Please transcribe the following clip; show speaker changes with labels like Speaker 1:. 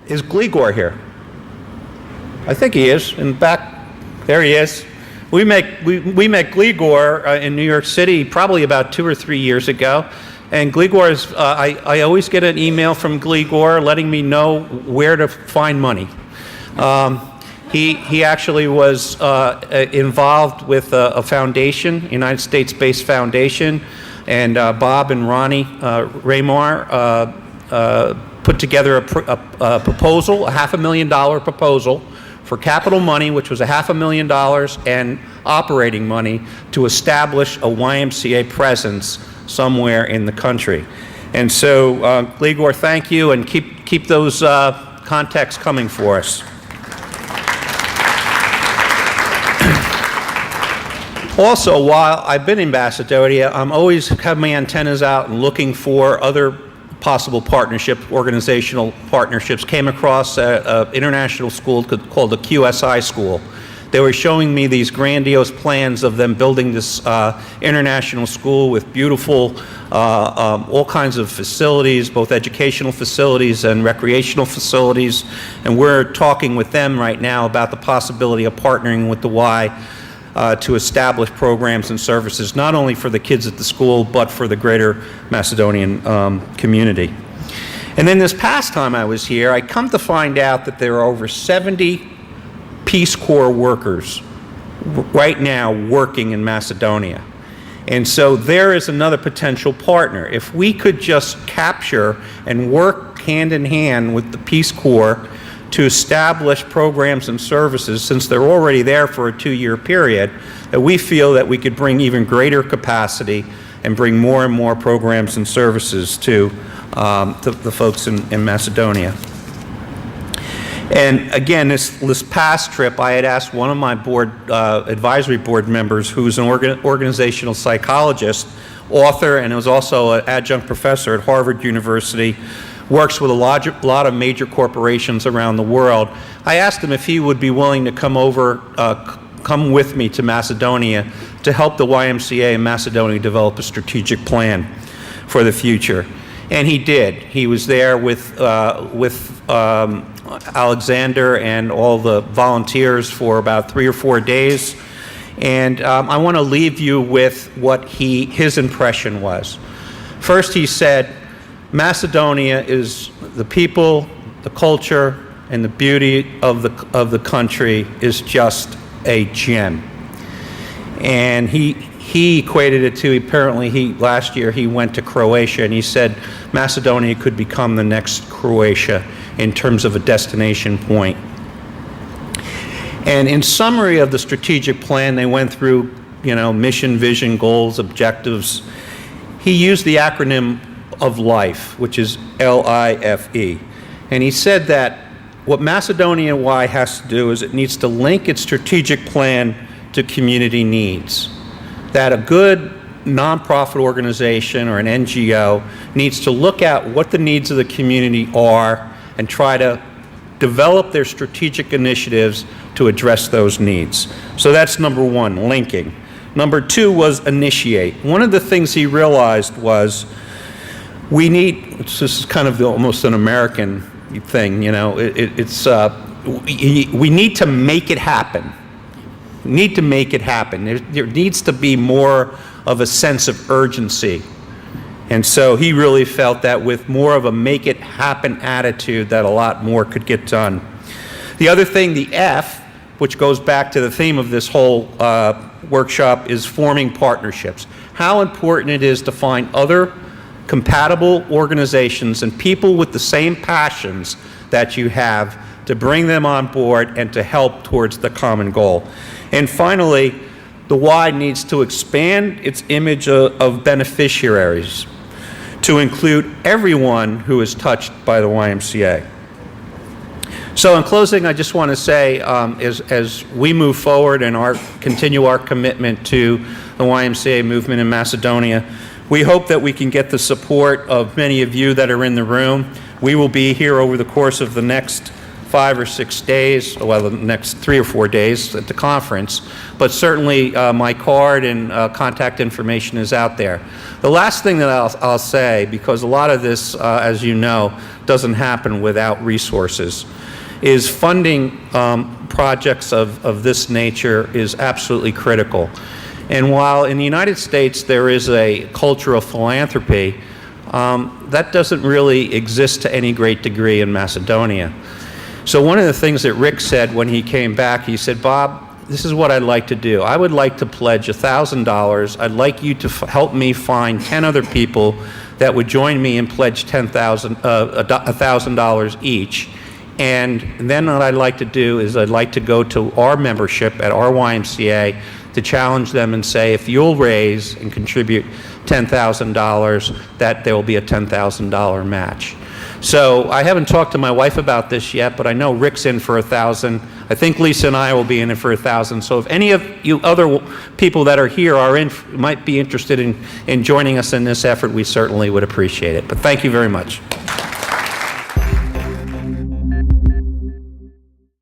Speaker 1: Is Gligor here? I think he is. In the back, there he is. We met Gligor in New York City probably about 2 or 3 years ago. And Gligor is, I always get an email from Gligor letting me know where to find money. He actually was involved with a foundation, United States-based foundation, and Bob and Ronnie Raymar put together a proposal, a $500,000 proposal for capital money, which was $500,000, and operating money to establish a YMCA presence somewhere in the country. And so, Gligor, thank you, and keep those contacts coming for us. Also, while I've been in Macedonia, I'm always have my antennas out and looking for other possible organizational partnerships. Came across an international school called the QSI School. They were showing me these grandiose plans of them building this international school with beautiful, all kinds of facilities, both educational facilities and recreational facilities. And we're talking with them right now about the possibility of partnering with the Y to establish programs and services, not only for the kids at the school, but for the greater Macedonian community. And then this past time I was here, I come to find out that there are over 70 Peace Corps workers right now working in Macedonia. And so there is another potential partner. If we could just capture and work hand in hand with the Peace Corps to establish programs and services, since they're already there for a 2-year period, that we feel that we could bring even greater capacity and bring more and more programs and services to the folks in Macedonia. And again, this past trip, I had asked one of my advisory board members, who's an organizational psychologist, author, and was also an adjunct professor at Harvard University, works with a lot of major corporations around the world. I asked him if he would be willing to come with me to Macedonia to help the YMCA in Macedonia develop a strategic plan for the future. And he did. He was there with Alexander and all the volunteers for about 3 or 4 days. And I want to leave you with what his impression was. First, he said, Macedonia is the people, the culture, and the beauty of the country is just a gem. And he equated it to, apparently last year he went to Croatia, and he said Macedonia could become the next Croatia in terms of a destination point. And in summary of the strategic plan, they went through, mission, vision, goals, objectives. He used the acronym of LIFE, which is LIFE. And he said that what Macedonia Y has to do is it needs to link its strategic plan to community needs. That a good nonprofit organization or an NGO needs to look at what the needs of the community are and try to develop their strategic initiatives to address those needs. So that's number one, linking. Number two was initiate. One of the things he realized was we need, this is kind of almost an American thing, we need to make it happen. We need to make it happen. There needs to be more of a sense of urgency. And so he really felt that with more of a make it happen attitude, that a lot more could get done. The other thing, the F, which goes back to the theme of this whole workshop, is forming partnerships. How important it is to find other compatible organizations and people with the same passions that you have, to bring them on board and to help towards the common goal. And finally, the Y needs to expand its image of beneficiaries to include everyone who is touched by the YMCA. So in closing, I just want to say, as we move forward and continue our commitment to the YMCA movement in Macedonia, we hope that we can get the support of many of you that are in the room. We will be here over the course of the next 5 or 6 days, well, the next 3 or 4 days at the conference, but certainly my card and contact information is out there. The last thing that I'll say, because a lot of this, as you know, doesn't happen without resources, is funding projects of this nature is absolutely critical. And while in the United States there is a culture of philanthropy, that doesn't really exist to any great degree in Macedonia. So one of the things that Rick said when he came back, he said, Bob, this is what I'd like to do. I would like to pledge $1,000. I'd like you to help me find 10 other people that would join me and pledge $1,000 each. And then what I'd like to do is I'd like to go to our membership at our YMCA to challenge them and say, if you'll raise and contribute $10,000, that there will be a $10,000 match. So I haven't talked to my wife about this yet, but I know Rick's in for $1,000. I think Lisa and I will be in it for $1,000. So if any of you other people that are here might be interested in joining us in this effort, we certainly would appreciate it. But thank you very much.